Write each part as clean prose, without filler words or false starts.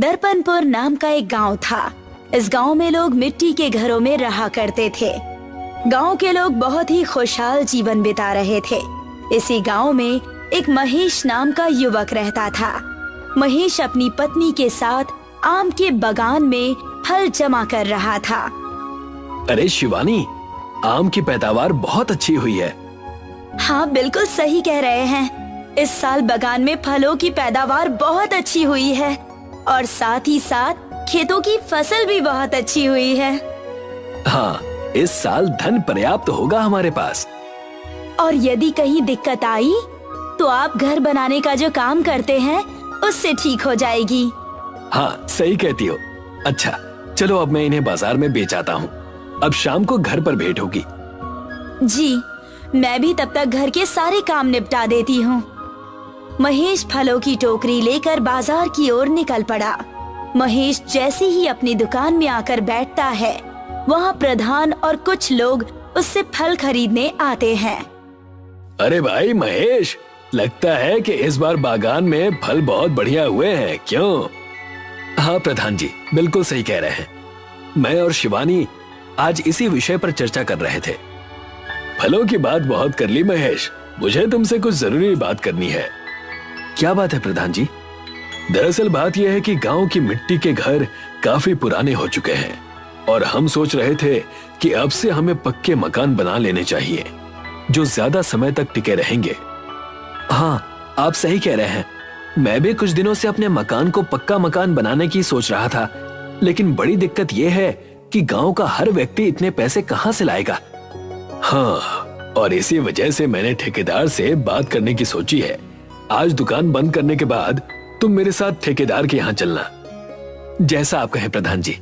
दर्पणपुर नाम का एक गांव था। इस गांव में लोग मिट्टी के घरों में रहा करते थे। गांव के लोग बहुत ही खुशहाल जीवन बिता रहे थे। इसी गांव में एक महेश नाम का युवक रहता था। महेश अपनी पत्नी के साथ आम के बागान में फल जमा कर रहा था। अरे शिवानी, आम की पैदावार बहुत अच्छी हुई है। हाँ, बिल्कुल सही कह रहे हैं। इस साल बागान में फलों की पैदावार बहुत अच्छी हुई है और साथ ही साथ खेतों की फसल भी बहुत अच्छी हुई है। हाँ, इस साल धन पर्याप्त होगा हमारे पास। और यदि कहीं दिक्कत आई तो आप घर बनाने का जो काम करते हैं उससे ठीक हो जाएगी। हाँ, सही कहती हो। अच्छा, चलो अब मैं इन्हें बाजार में बेच आता हूँ। अब शाम को घर पर भेंट होगी। जी, मैं भी तब तक घर के सारे काम निपटा देती हूँ। महेश फलों की टोकरी लेकर बाजार की ओर निकल पड़ा। महेश जैसे ही अपनी दुकान में आकर बैठता है, वहाँ प्रधान और कुछ लोग उससे फल खरीदने आते हैं। अरे भाई महेश, लगता है कि इस बार बागान में फल बहुत बढ़िया हुए हैं, क्यों? हाँ प्रधान जी, बिल्कुल सही कह रहे हैं। मैं और शिवानी आज इसी विषय पर चर्चा कर रहे थे। फलों की बात बहुत कर ली महेश, मुझे तुमसे कुछ जरूरी बात करनी है। क्या बात है प्रधान जी? दरअसल बात यह है कि गांव की मिट्टी के घर काफी पुराने हो चुके हैं और हम सोच रहे थे कि अब से हमें पक्के मकान बना लेने चाहिए जो ज्यादा समय तक टिके रहेंगे। हाँ, आप सही कह रहे हैं। मैं भी कुछ दिनों से अपने मकान को पक्का मकान बनाने की सोच रहा था, लेकिन बड़ी दिक्कत यह है कि गांव का हर व्यक्ति इतने पैसे कहां से लाएगा। हाँ, और इसी वजह से मैंने ठेकेदार से बात करने की सोची है। आज दुकान बंद करने के बाद तुम मेरे साथ ठेकेदार के यहाँ चलना। जैसा आप कहें प्रधान जी।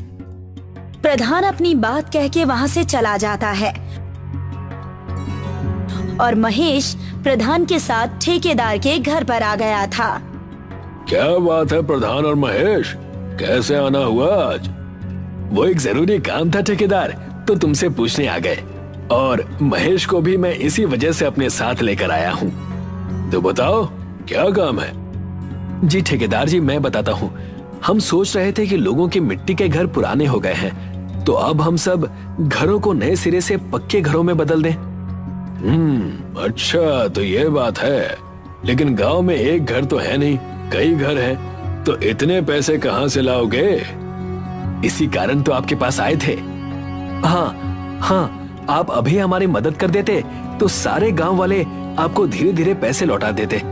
प्रधान अपनी बात कह के वहाँ से चला जाता है और महेश प्रधान के साथ ठेकेदार के घर पर आ गया था। क्या बात है प्रधान और महेश, कैसे आना हुआ आज? वो एक जरूरी काम था ठेकेदार, तो तुमसे पूछने आ गए और महेश को भी मैं इसी वजह से अपने साथ लेकर आया हूँ। तो बताओ क्या काम है? जी ठेकेदार जी, मैं बताता हूँ। हम सोच रहे थे कि लोगों के मिट्टी के घर पुराने हो गए हैं, तो अब हम सब घरों को नए सिरे से पक्के घरों में बदल दें। अच्छा, तो ये बात है। लेकिन गांव में एक घर तो है नहीं, कई घर हैं, तो इतने पैसे कहां से लाओगे? इसी कारण तो आपके पास आए थे। हाँ, आप अभी हमारी मदद कर देते तो सारे गांव वाले आपको धीरे धीरे पैसे लौटा देते।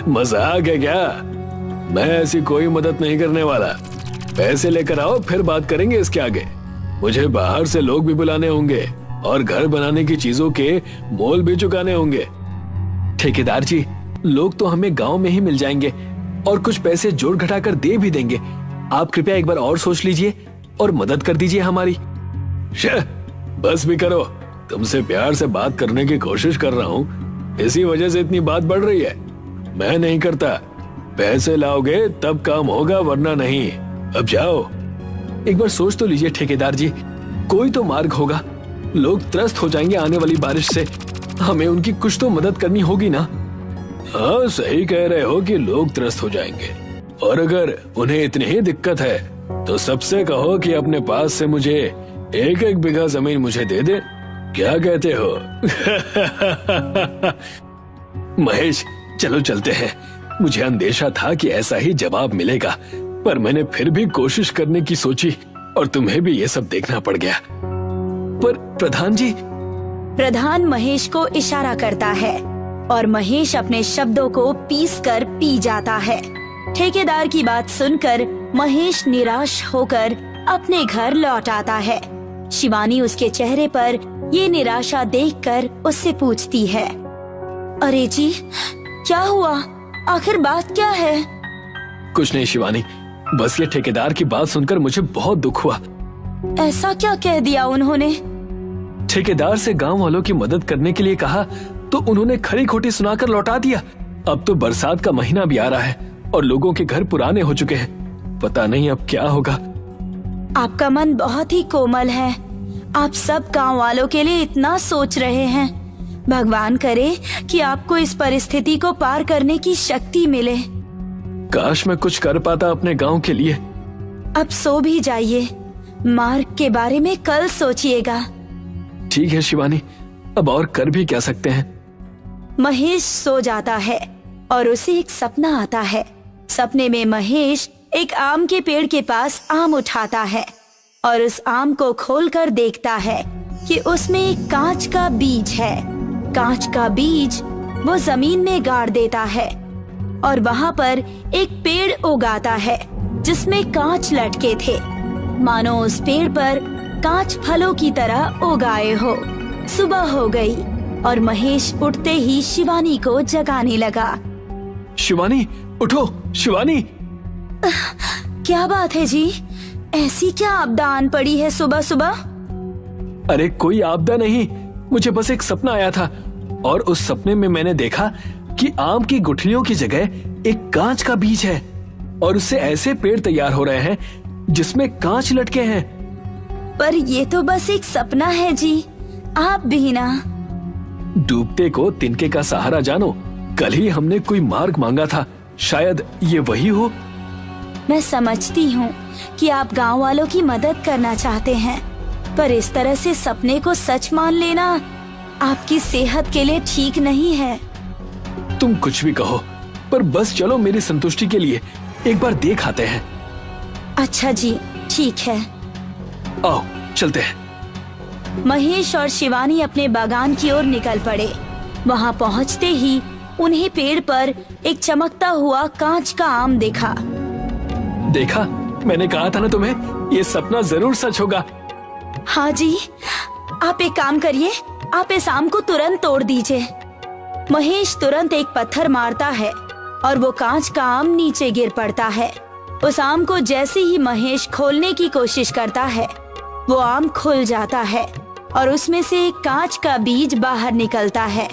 मजाक है क्या? मैं ऐसी कोई मदद नहीं करने वाला। पैसे लेकर आओ, फिर बात करेंगे इसके आगे। मुझे बाहर से लोग भी बुलाने होंगे और घर बनाने की चीजों के मोल भी चुकाने होंगे। ठेकेदार जी, लोग तो हमें गांव में ही मिल जाएंगे और कुछ पैसे जोड़ घटाकर दे भी देंगे। आप कृपया एक बार और सोच लीजिए और मदद कर दीजिए हमारी। बस भी करो, तुमसे प्यार से बात करने की कोशिश कर रहा हूँ, इसी वजह से इतनी बात बढ़ रही है। मैं नहीं करता। पैसे लाओगे तब काम होगा, वरना नहीं। अब जाओ। एक बार सोच तो लीजिए ठेकेदार जी, कोई तो मार्ग होगा। लोग त्रस्त हो जाएंगे आने वाली बारिश से, हमें उनकी कुछ तो मदद करनी होगी ना। हाँ, सही कह रहे हो कि लोग त्रस्त हो जाएंगे, और अगर उन्हें इतनी ही दिक्कत है तो सबसे कहो कि अपने पास से मुझे एक एक बीघा जमीन मुझे दे दे। क्या कहते हो? महेश, चलो चलते हैं। मुझे अंदेशा था कि ऐसा ही जवाब मिलेगा, पर मैंने फिर भी कोशिश करने की सोची और तुम्हें भी ये सब देखना पड़ गया। पर प्रधान जी। प्रधान महेश को इशारा करता है और महेश अपने शब्दों को पीस कर पी जाता है। ठेकेदार की बात सुनकर महेश निराश होकर अपने घर लौट आता है। शिवानी उसके चेहरे पर ये निराशा देखकर उससे पूछती है, अरे जी, क्या हुआ? आखिर बात क्या है? कुछ नहीं शिवानी, बस ये ठेकेदार की बात सुनकर मुझे बहुत दुख हुआ। ऐसा क्या कह दिया उन्होंने? ठेकेदार से गांव वालों की मदद करने के लिए कहा तो उन्होंने खरी खोटी सुनाकर लौटा दिया। अब तो बरसात का महीना भी आ रहा है और लोगों के घर पुराने हो चुके हैं। पता नहीं अब क्या होगा। आपका मन बहुत ही कोमल है। आप सब गांव वालों के लिए इतना सोच रहे हैं। भगवान करे कि आपको इस परिस्थिति को पार करने की शक्ति मिले। काश मैं कुछ कर पाता अपने गांव के लिए। अब सो भी जाइए, मार्ग के बारे में कल सोचिएगा। ठीक है शिवानी, अब और कर भी क्या सकते हैं। महेश सो जाता है और उसे एक सपना आता है। सपने में महेश एक आम के पेड़ के पास आम उठाता है और उस आम को खोलकर देखता है कि उसमें एक कांच का बीज है। कांच का बीज वो जमीन में गाड़ देता है और वहाँ पर एक पेड़ उगाता है जिसमें कांच लटके थे, मानो उस पेड़ पर कांच फलों की तरह उगाए हो। सुबह हो गई और महेश उठते ही शिवानी को जगाने लगा। शिवानी उठो, शिवानी। क्या बात है जी, ऐसी क्या आपदा आन पड़ी है सुबह सुबह? अरे कोई आपदा नहीं, मुझे बस एक सपना आया था और उस सपने में मैंने देखा कि आम की गुठलियों की जगह एक कांच का बीज है और उससे ऐसे पेड़ तैयार हो रहे हैं जिसमें कांच लटके हैं। पर ये तो बस एक सपना है जी, आप भी ना। डूबते को तिनके का सहारा जानो। कल ही हमने कोई मार्ग मांगा था, शायद ये वही हो। मैं समझती हूँ कि आप गांव वालों की मदद करना चाहते हैं, पर इस तरह से सपने को सच मान लेना आपकी सेहत के लिए ठीक नहीं है। तुम कुछ भी कहो, पर बस चलो मेरी संतुष्टि के लिए एक बार देख आते हैं। अच्छा जी, ठीक है। आओ चलते हैं। महेश और शिवानी अपने बागान की ओर निकल पड़े। वहाँ पहुँचते ही उन्हें पेड़ पर एक चमकता हुआ कांच का आम देखा। देखा, मैंने कहा था ना तुम्हें, ये सपना जरूर सच होगा। हाँ जी, आप एक काम करिए, आप इस आम को तुरंत तोड़ दीजिए। महेश तुरंत एक पत्थर मारता है और वो कांच का आम नीचे गिर पड़ता है। उस आम को जैसे ही महेश खोलने की कोशिश करता है, वो आम खुल जाता है और उसमें से एक कांच का बीज बाहर निकलता है।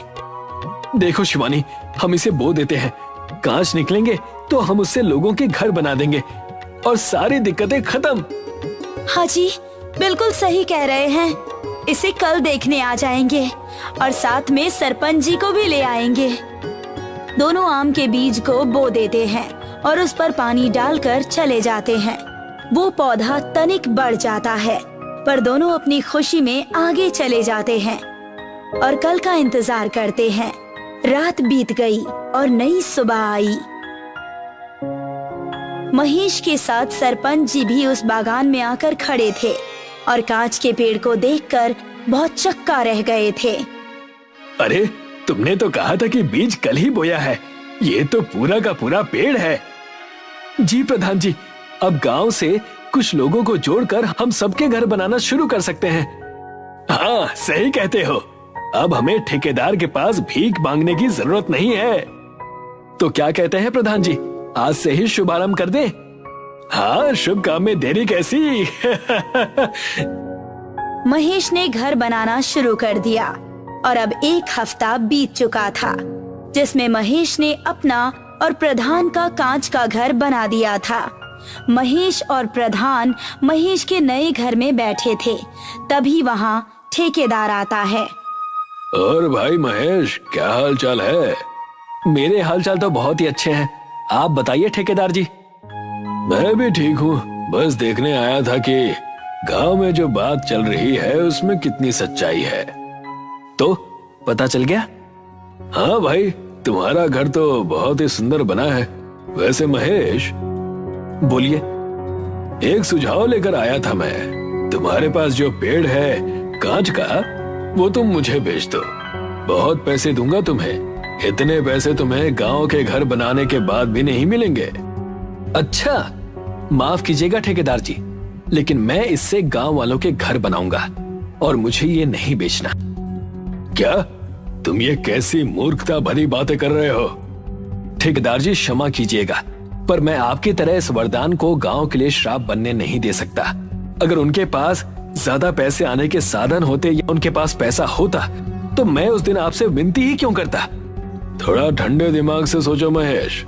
देखो शिवानी, हम इसे बो देते हैं। कांच निकलेंगे तो हम उससे लोगों के घर बना देंगे और सारी दिक्कतें खत्म। हाँ जी, बिल्कुल सही कह रहे हैं। इसे कल देखने आ जाएंगे और साथ में सरपंच जी को भी ले आएंगे। दोनों आम के बीज को बो देते हैं और उस पर पानी डालकर चले जाते हैं। वो पौधा तनिक बढ़ जाता है, पर दोनों अपनी खुशी में आगे चले जाते हैं और कल का इंतजार करते हैं। रात बीत गई और नई सुबह आई। महेश के साथ सरपंच जी भी उस बागान में आकर खड़े थे और कांच के पेड़ को देखकर बहुत चक्का रह गए थे। अरे, तुमने तो कहा था कि बीज कल ही बोया है, ये तो पूरा का पूरा पेड़ है। जी प्रधान जी, अब गांव से कुछ लोगों को जोड़कर हम सबके घर बनाना शुरू कर सकते हैं। हाँ, सही कहते हो। अब हमें ठेकेदार के पास भीख मांगने की जरूरत नहीं है। तो क्या कहते हैं प्रधान जी, आज से ही शुभारंभ कर दें? हाँ, शुभ काम में देरी कैसी। महेश ने घर बनाना शुरू कर दिया और अब एक हफ्ता बीत चुका था, जिसमें महेश ने अपना और प्रधान का कांच का घर बना दिया था। महेश और प्रधान महेश के नए घर में बैठे थे, तभी वहाँ ठेकेदार आता है। और भाई महेश, क्या हाल चाल है? मेरे हाल चाल तो बहुत ही अच्छे हैं, आप बताइए ठेकेदार जी। मैं भी ठीक हूँ, बस देखने आया था कि गांव में जो बात चल रही है उसमें कितनी सच्चाई है। तो पता चल गया? हाँ भाई, तुम्हारा घर तो बहुत ही सुंदर बना है। वैसे महेश, बोलिए। एक सुझाव लेकर आया था मैं। तुम्हारे पास जो पेड़ है कांच का, वो तुम मुझे बेच दो। बहुत पैसे दूंगा तुम्हें। इतने पैसे तुम्हें गांव के घर बनाने के बाद भी नहीं मिलेंगे। अच्छा, माफ कीजिएगा ठेकेदार जी, लेकिन मैं इससे गांव वालों के घर बनाऊंगा और मुझे ये नहीं बेचना। क्या तुम ये कैसी मूर्खता भरी बातें कर रहे हो? ठेकेदार जी क्षमा कीजिएगा, पर मैं आपकी तरह इस वरदान को गांव के लिए श्राप बनने नहीं दे सकता। अगर उनके पास ज्यादा पैसे आने के साधन होते या उनके पास पैसा होता तो मैं उस दिन आपसे विनती ही क्यों करता। थोड़ा ठंडे दिमाग से सोचो महेश।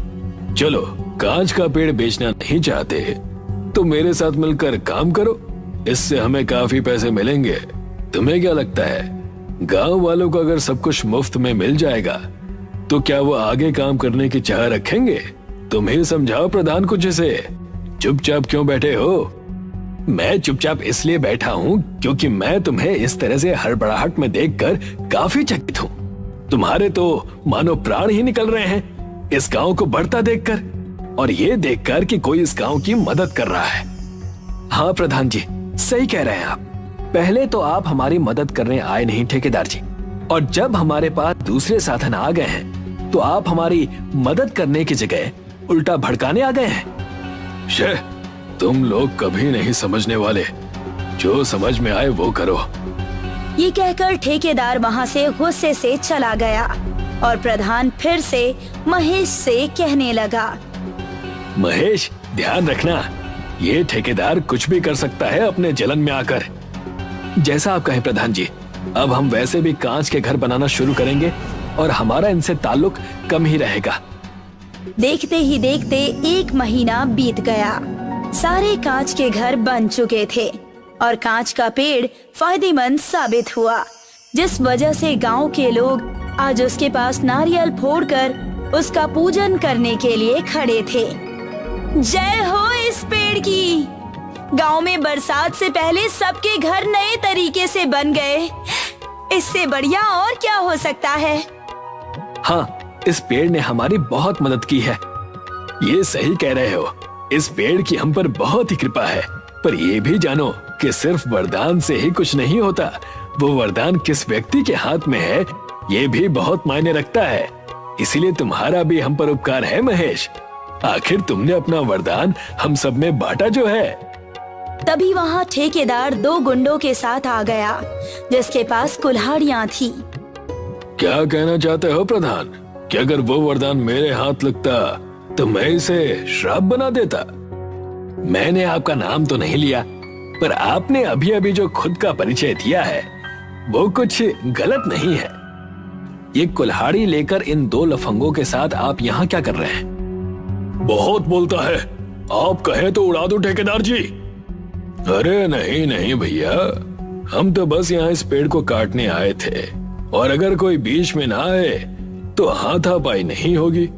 चलो, कांच का पेड़ बेचना नहीं चाहते तो मेरे साथ मिलकर काम करो, इससे हमें काफी पैसे मिलेंगे। तुम्हें क्या लगता है, गांव वालों को अगर सब कुछ मुफ्त में मिल जाएगा तो क्या वो आगे काम करने की चाह रखेंगे? तुम ही समझाओ प्रधान कुछ इसे। चुपचाप क्यों बैठे हो? मैं चुपचाप इसलिए बैठा हूँ क्योंकि मैं तुम्हें इस तरह से हड़बड़ाहट में देखकर काफी चकित हूँ। तुम्हारे तो मानो प्राण ही निकल रहे हैं इस गांव को बढ़ता देखकर, और ये देखकर कि कोई इस गांव की मदद कर रहा है। हाँ प्रधान जी, सही कह रहे हैं आप। पहले तो आप हमारी मदद करने आए नहीं ठेकेदार जी, और जब हमारे पास दूसरे साधन आ गए हैं तो आप हमारी मदद करने की जगह उल्टा भड़काने आ गए हैं। शे, तुम लोग कभी नहीं समझने वाले। जो समझ में आए वो करो। ये कहकर ठेकेदार वहाँ से गुस्से से चला गया और प्रधान फिर से महेश से कहने लगा, महेश, ध्यान रखना, ये ठेकेदार कुछ भी कर सकता है अपने जलन में आकर। जैसा आप कहें प्रधान जी। अब हम वैसे भी कांच के घर बनाना शुरू करेंगे और हमारा इनसे ताल्लुक कम ही रहेगा। देखते ही देखते 1 महीना बीत गया। सारे कांच के घर बन चुके थे और कांच का पेड़ फायदेमंद साबित हुआ, जिस वजह से गांव के लोग आज उसके पास नारियल फोड़कर उसका पूजन करने के लिए खड़े थे। जय हो इस पेड़ की। गांव में बरसात से पहले सबके घर नए तरीके से बन गए। इससे बढ़िया और क्या हो सकता है। हाँ, इस पेड़ ने हमारी बहुत मदद की है। ये सही कह रहे हो, इस पेड़ की हम पर बहुत ही कृपा है। पर ये भी जानो कि सिर्फ वरदान से ही कुछ नहीं होता। वो वरदान किस व्यक्ति के हाथ में है ये भी बहुत मायने रखता है। इसीलिए तुम्हारा भी हम पर उपकार है महेश। आखिर तुमने अपना वरदान हम सब में बांटा जो है। तभी वहाँ ठेकेदार 2 गुंडों के साथ आ गया, जिसके पास कुल्हाड़ियाँ थी। क्या कहना चाहते हो प्रधान कि अगर वो वरदान मेरे हाथ लगता तो मैं इसे श्राप बना देता? मैंने आपका नाम तो नहीं लिया, पर आपने अभी अभी जो खुद का परिचय दिया है वो कुछ गलत नहीं है। ये कुल्हाड़ी लेकर इन 2 लफंगों के साथ आप यहाँ क्या कर रहे हैं? बहुत बोलता है, आप कहें तो उड़ा दो ठेकेदार जी। अरे नहीं नहीं भैया, हम तो बस यहाँ इस पेड़ को काटने आए थे, और अगर कोई बीच में ना आए तो हाथापाई नहीं होगी।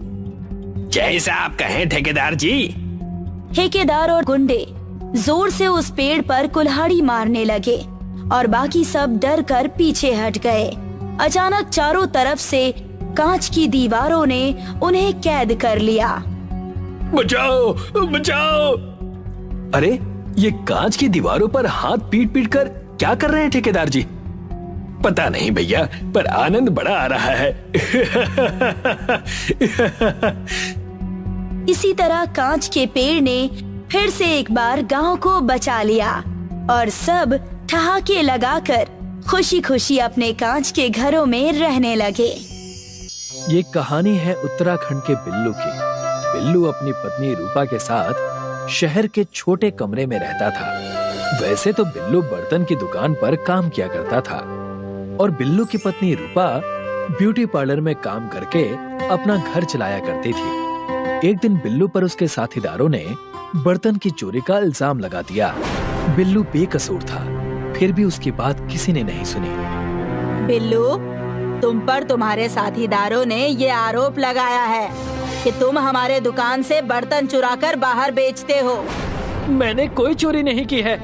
जैसा आप कहें ठेकेदार जी। ठेकेदार और गुंडे जोर से उस पेड़ पर कुल्हाड़ी मारने लगे और बाकी सब डर कर पीछे हट गए। अचानक चारों तरफ से कांच की दीवारों ने उन्हें कैद कर लिया। बचाओ बचाओ! अरे, ये कांच की दीवारों पर हाथ पीट पीट कर क्या कर रहे हैं ठेकेदार जी? पता नहीं भैया, पर आनंद बड़ा आ रहा है। इसी तरह कांच के पेड़ ने फिर से एक बार गांव को बचा लिया और सब ठहाके लगाकर खुशी खुशी अपने कांच के घरों में रहने लगे। ये कहानी है उत्तराखंड के बिल्लू की। बिल्लू अपनी पत्नी रूपा के साथ शहर के छोटे कमरे में रहता था। वैसे तो बिल्लू बर्तन की दुकान पर काम किया करता था और बिल्लू की पत्नी रूपा ब्यूटी पार्लर में काम करके अपना घर चलाया करती थी। एक दिन बिल्लू पर उसके साथीदारों ने बर्तन की चोरी का इल्जाम लगा दिया। बिल्लू बेकसूर था, फिर भी उसकी बात किसी ने नहीं सुनी। बिल्लू, तुम पर तुम्हारे साथीदारों ने ये आरोप लगाया है कि तुम हमारे दुकान से बर्तन चुराकर बाहर बेचते हो। मैंने कोई चोरी नहीं की है,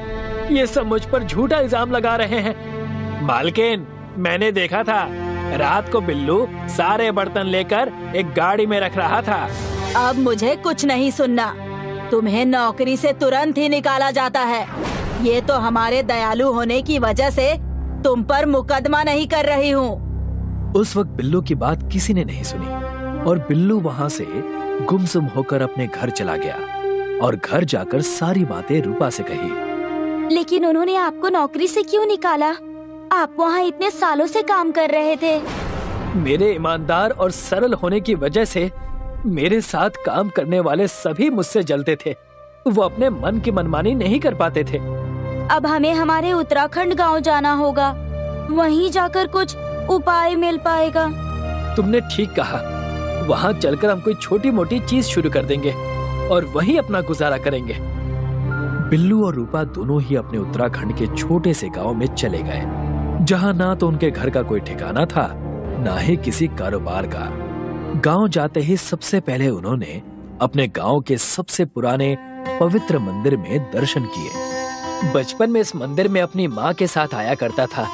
ये सब मुझ पर झूठा इल्जाम लगा रहे हैं। मालकिन, मैंने देखा था, रात को बिल्लू सारे बर्तन लेकर एक गाड़ी में रख रहा था। अब मुझे कुछ नहीं सुनना, तुम्हें नौकरी से तुरंत ही निकाला जाता है। ये तो हमारे दयालु होने की वजह से तुम पर मुकदमा नहीं कर रही हूँ। उस वक्त बिल्लू की बात किसी ने नहीं सुनी और बिल्लू वहाँ से गुमसुम होकर अपने घर चला गया और घर जाकर सारी बातें रूपा से कही। लेकिन उन्होंने आपको नौकरी से क्यों निकाला? आप वहाँ इतने सालों से काम कर रहे थे। मेरे ईमानदार और सरल होने की वजह से मेरे साथ काम करने वाले सभी मुझसे जलते थे। वो अपने मन की मनमानी नहीं कर पाते थे। अब हमें हमारे उत्तराखंड गांव जाना होगा, वहीं जाकर कुछ उपाय मिल पाएगा। तुमने ठीक कहा, वहाँ चलकर हम कोई छोटी मोटी चीज शुरू कर देंगे और वहीं अपना गुजारा करेंगे। बिल्लू और रूपा दोनों ही अपने उत्तराखंड के छोटे से गांव में चले गए, जहाँ ना तो उनके घर का कोई ठिकाना था, ना ही किसी कारोबार का। गांव जाते ही सबसे पहले उन्होंने अपने गांव के सबसे पुराने पवित्र मंदिर में दर्शन किए। बचपन में इस मंदिर में अपनी माँ के साथ आया करता था।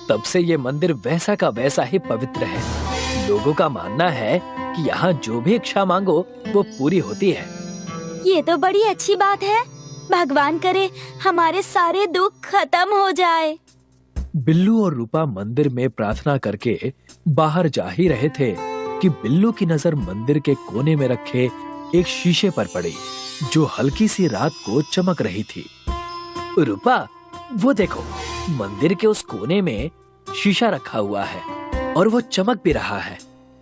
तब से ये मंदिर वैसा का वैसा ही पवित्र है। लोगों का मानना है कि यहाँ जो भी इच्छा मांगो वो पूरी होती है। ये तो बड़ी अच्छी बात है। भगवान करे हमारे सारे दुख खत्म हो जाए। बिल्लू और रूपा मंदिर में प्रार्थना करके बाहर जा ही रहे थे कि बिल्लू की नजर मंदिर के कोने में रखे एक शीशे पर पड़ी, जो हल्की सी रात को चमक रही थी। रूपा, वो देखो, मंदिर के उस कोने में शीशा रखा हुआ है और वो चमक भी रहा है।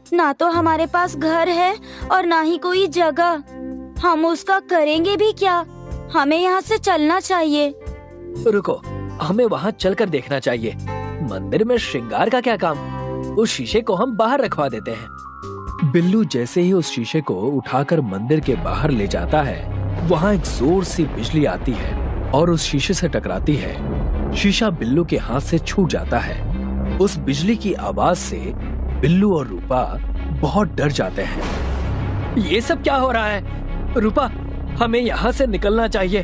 ना तो हमारे पास घर है और ना ही कोई जगह। हम उसका करेंगे भी क्या? हमें यहाँ से चलना चाहिए। रुको, हमें वहाँ चलकर देखना चाहिए। मंदिर में श्रृंगार का क्या काम? उस शीशे को हम बाहर रखवा देते हैं। बिल्लू जैसे ही उस शीशे को उठाकर मंदिर के बाहर ले जाता है, वहाँ एक जोर सी बिजली आती है और उस शीशे से टकराती है। शीशा बिल्लू के हाथ से छूट जाता है। उस बिजली की आवाज से बिल्लू और रूपा बहुत डर जाते हैं। ये सब क्या हो रहा है? रूपा, हमें यहाँ से निकलना चाहिए।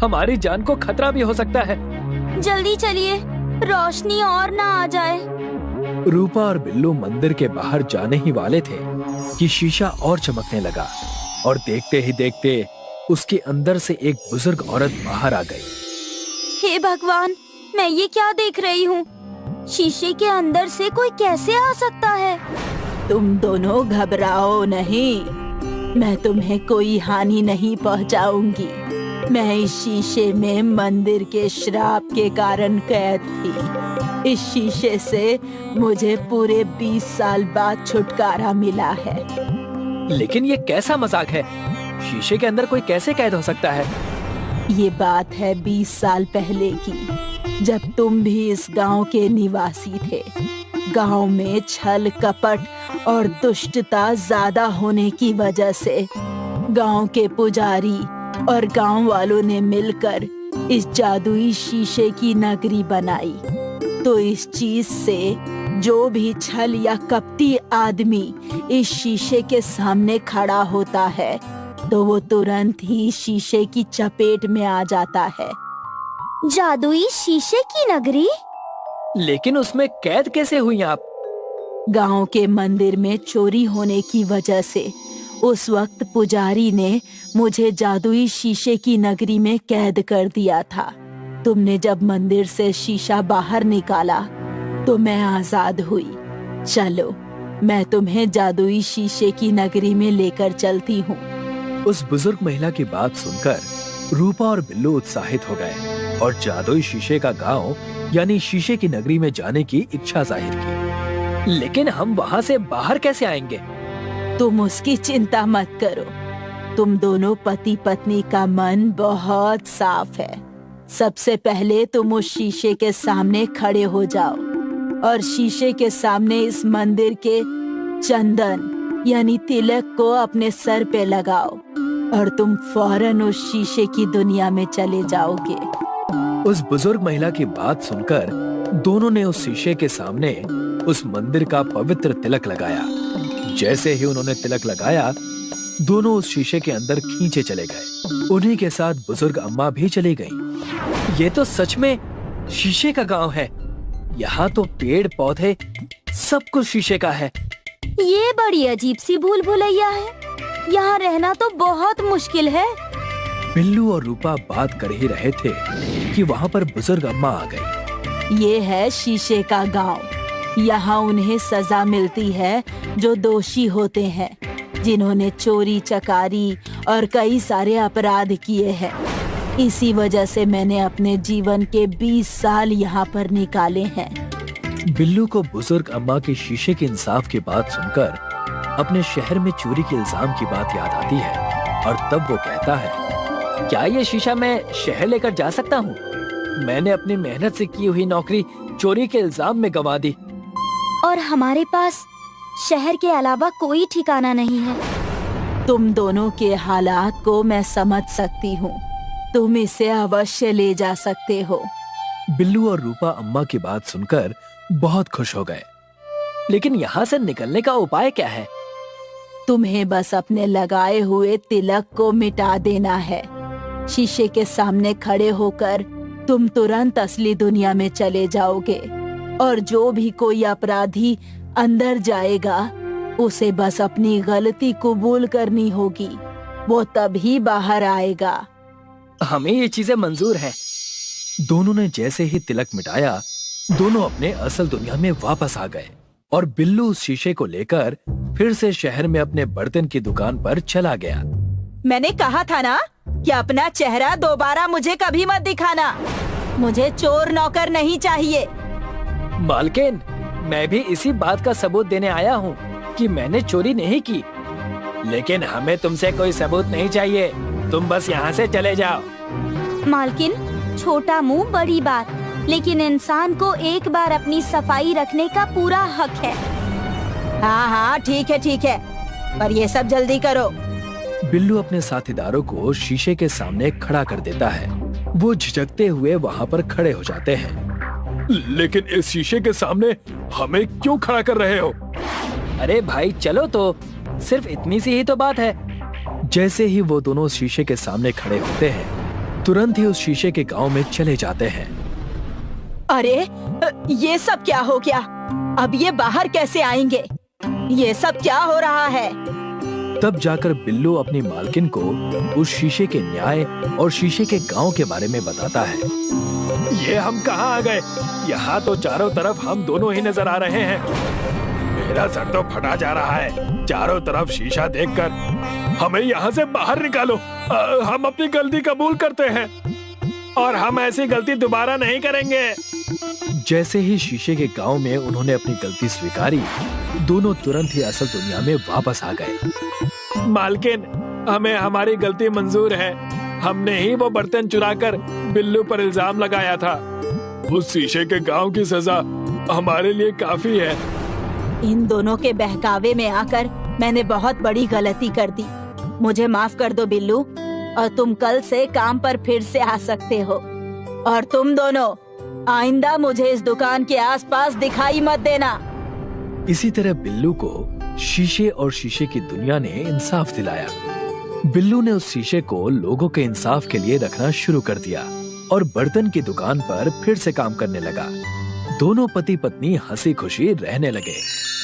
हमारी जान को खतरा भी हो सकता है। जल्दी चलिए, रोशनी और ना आ जाए। रूपा और बिल्लू मंदिर के बाहर जाने ही वाले थे कि शीशा और चमकने लगा और देखते ही देखते उसके अंदर से एक बुजुर्ग औरत बाहर आ गई। हे भगवान, मैं ये क्या देख रही हूँ? शीशे के अंदर से कोई कैसे आ सकता है? तुम दोनों घबराओ नहीं, मैं तुम्हें कोई हानि नहीं पहुँचाऊंगी। मैं इस शीशे में मंदिर के श्राप के कारण कैद थी। इस शीशे से मुझे पूरे 20 साल बाद छुटकारा मिला है। लेकिन ये कैसा मजाक है? शीशे के अंदर कोई कैसे कैद हो सकता है? ये बात है 20 साल पहले की, जब तुम भी इस गांव के निवासी थे। गांव में छल कपट और दुष्टता ज्यादा होने की वजह से गांव के पुजारी और गांव वालों ने मिलकर इस जादुई शीशे की नगरी बनाई। तो इस चीज से जो भी छल या कपटी आदमी इस शीशे के सामने खड़ा होता है, तो वो तुरंत ही शीशे की चपेट में आ जाता है। जादुई शीशे की नगरी? लेकिन उसमें कैद कैसे हुई आप? गांव के मंदिर में चोरी होने की वजह से उस वक्त पुजारी ने मुझे जादुई शीशे की नगरी में कैद कर दिया था। तुमने जब मंदिर से शीशा बाहर निकाला तो मैं आजाद हुई। चलो, मैं तुम्हें जादुई शीशे की नगरी में लेकर चलती हूँ। उस बुजुर्ग महिला की बात सुनकर रूपा और बिल्लू उत्साहित हो गए और जादुई शीशे का गांव यानी शीशे की नगरी में जाने की इच्छा जाहिर की। लेकिन हम वहाँ से बाहर कैसे आएंगे? तुम उसकी चिंता मत करो। तुम दोनों पति पत्नी का मन बहुत साफ है। सबसे पहले तुम उस शीशे के सामने खड़े हो जाओ और शीशे के सामने इस मंदिर के चंदन यानी तिलक को अपने सर पे लगाओ और तुम फौरन उस शीशे की दुनिया में चले जाओगे। उस बुजुर्ग महिला की बात सुनकर दोनों ने उस शीशे के सामने उस मंदिर का पवित्र तिलक लगाया। जैसे ही उन्होंने तिलक लगाया, दोनों उस शीशे के अंदर खींचे चले गए। उन्हीं के साथ बुजुर्ग अम्मा भी चली गईं। ये तो सच में शीशे का गांव है। यहाँ तो पेड़ पौधे सब कुछ शीशे का है। ये बड़ी अजीब सी भूल भुलैया है। यहाँ रहना तो बहुत मुश्किल है। बिल्लू और रूपा बात कर ही रहे थे कि वहाँ पर बुजुर्ग अम्मा आ गई। ये है शीशे का गांव। यहाँ उन्हें सजा मिलती है जो दोषी होते हैं, जिन्होंने चोरी चकारी और कई सारे अपराध किए हैं। इसी वजह से मैंने अपने जीवन के 20 साल यहाँ पर निकाले हैं। बिल्लू को बुजुर्ग अम्मा की शीशे के इंसाफ की बात सुनकर अपने शहर में चोरी के इल्जाम की बात याद आती है और तब वो कहता है, क्या ये शीशा मैं शहर लेकर जा सकता हूँ? मैंने अपनी मेहनत से की हुई नौकरी चोरी के इल्जाम में गंवा दी। और हमारे पास शहर के अलावा कोई ठिकाना नहीं है। तुम दोनों के हालात को मैं समझ सकती हूँ। तुम इसे अवश्य ले जा सकते हो। बिल्लू और रूपा अम्मा की बात सुनकर बहुत खुश हो गए। लेकिन यहाँ से निकलने का उपाय क्या है? तुम्हें बस अपने लगाए हुए तिलक को मिटा देना है। शीशे के सामने खड़े होकर तुम तुरंत असली दुनिया में चले जाओगे और जो भी कोई अपराधी अंदर जाएगा उसे बस अपनी गलती कबूल करनी होगी, वो तभी बाहर आएगा। हमें ये चीजें मंजूर हैं। दोनों ने जैसे ही तिलक मिटाया, दोनों अपने असल दुनिया में वापस आ गए और बिल्लू उस शीशे को लेकर फिर से शहर में अपने बर्तन की दुकान पर चला गया। मैंने कहा था ना कि अपना चेहरा दोबारा मुझे कभी मत दिखाना। मुझे चोर नौकर नहीं चाहिए। मालकिन, मैं भी इसी बात का सबूत देने आया हूँ कि मैंने चोरी नहीं की, लेकिन हमें तुमसे कोई सबूत नहीं चाहिए। तुम बस यहाँ से चले जाओ। मालकिन, छोटा मुंह बड़ी बात, लेकिन इंसान को एक बार अपनी सफाई रखने का पूरा हक है। हाँ हाँ ठीक है, पर ये सब जल्दी करो। बिल्लू अपने साथीदारों को शीशे के सामने खड़ा कर देता है। वो झिझकते हुए वहाँ पर खड़े हो जाते हैं। लेकिन इस शीशे के सामने हमें क्यों खड़ा कर रहे हो? अरे भाई चलो तो, सिर्फ इतनी सी ही तो बात है। जैसे ही वो दोनों शीशे के सामने खड़े होते हैं, तुरंत ही उस शीशे के गांव में चले जाते हैं। अरे ये सब क्या हो गया? अब ये बाहर कैसे आएंगे? ये सब क्या हो रहा है? तब जाकर बिल्लू अपनी मालकिन को उस शीशे के न्याय और शीशे के गांव के बारे में बताता है। ये हम कहाँ आ गए? यहाँ तो चारों तरफ हम दोनों ही नजर आ रहे हैं। मेरा सर तो फटा जा रहा है। चारों तरफ शीशा देखकर हमें यहाँ से बाहर निकालो। हम अपनी गलती कबूल करते हैं और हम ऐसी गलती दोबारा नहीं करेंगे। जैसे ही शीशे के गांव में उन्होंने अपनी गलती स्वीकारी, दोनों तुरंत ही असल दुनिया में वापस आ गए। मालकिन, हमें हमारी गलती मंजूर है। हमने ही वो बर्तन चुराकर बिल्लू पर इल्जाम लगाया था। उस शीशे के गांव की सजा हमारे लिए काफी है। इन दोनों के बहकावे में आकर मैंने बहुत बड़ी गलती कर दी। मुझे माफ कर दो बिल्लू, और तुम कल से काम पर फिर से आ सकते हो। और तुम दोनों आइंदा मुझे इस दुकान के आसपास दिखाई मत देना। इसी तरह बिल्लू को शीशे और शीशे की दुनिया ने इंसाफ दिलाया। बिल्लू ने उस शीशे को लोगों के इंसाफ के लिए रखना शुरू कर दिया और बर्तन की दुकान पर फिर से काम करने लगा। दोनों पति पत्नी हंसी खुशी रहने लगे।